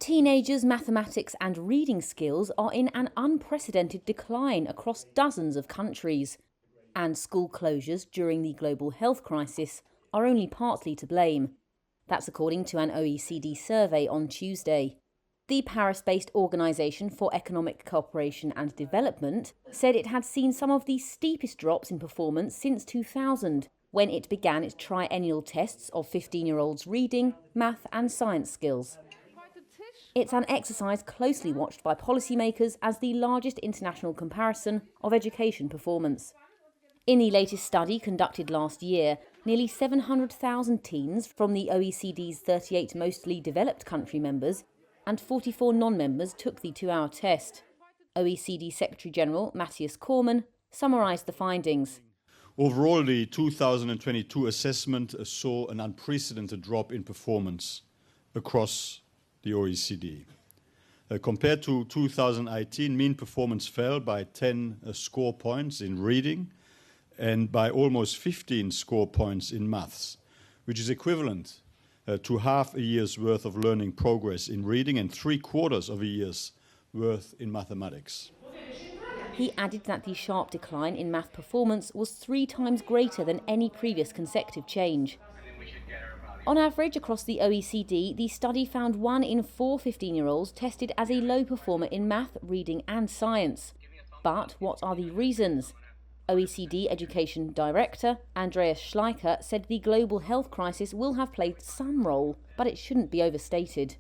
Teenagers' mathematics and reading skills are in an unprecedented decline across dozens of countries, and school closures during the global health crisis are only partly to blame. That's according to an OECD survey on Tuesday. The Paris-based Organisation for Economic Cooperation and Development said it had seen some of the steepest drops in performance since 2000, when it began its triennial tests of 15-year-olds' reading, math and science skills. It's an exercise closely watched by policymakers as the largest international comparison of education performance. In the latest study conducted last year, nearly 700,000 teens from the OECD's 38 mostly developed country members and 44 non-members took the 2-hour test. OECD Secretary-General Matthias Cormann summarised the findings. Overall, the 2022 assessment saw an unprecedented drop in performance across the OECD. Compared to 2018, mean performance fell by 10 score points in reading and by almost 15 score points in maths, which is equivalent to half a year's worth of learning progress in reading and 3/4 of a year's worth in mathematics. He added that the sharp decline in math performance was 3 times greater than any previous consecutive change. On average, across the OECD, the study found 1 in 4 15-year-olds tested as a low performer in math, reading and science. But what are the reasons? OECD Education Director Andreas Schleicher said the global health crisis will have played some role, but it shouldn't be overstated.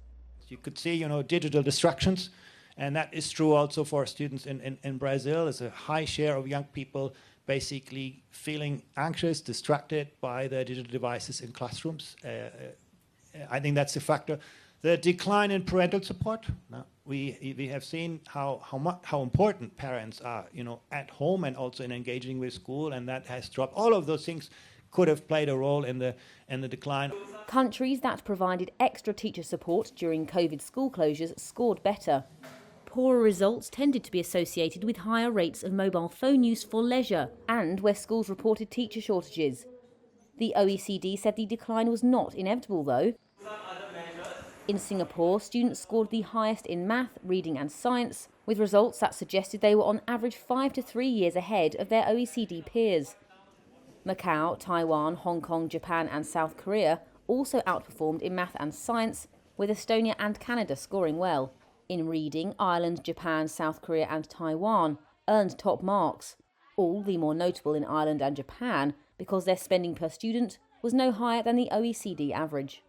You could see, digital distractions, and that is true also for students in Brazil. There's a high share of young people basically feeling anxious, distracted by the digital devices in classrooms. I think that's a factor. The decline in parental support. We have seen how important parents are, at home and also in engaging with school, and that has dropped. All of those things could have played a role in the decline. Countries that provided extra teacher support during COVID school closures scored better. Poorer results tended to be associated with higher rates of mobile phone use for leisure and where schools reported teacher shortages. The OECD said the decline was not inevitable, though. In Singapore, students scored the highest in math, reading and science, with results that suggested they were on average 5 to 3 years ahead of their OECD peers. Macau, Taiwan, Hong Kong, Japan and South Korea also outperformed in math and science, with Estonia and Canada scoring well. In reading, Ireland, Japan, South Korea and Taiwan earned top marks, all the more notable in Ireland and Japan because their spending per student was no higher than the OECD average.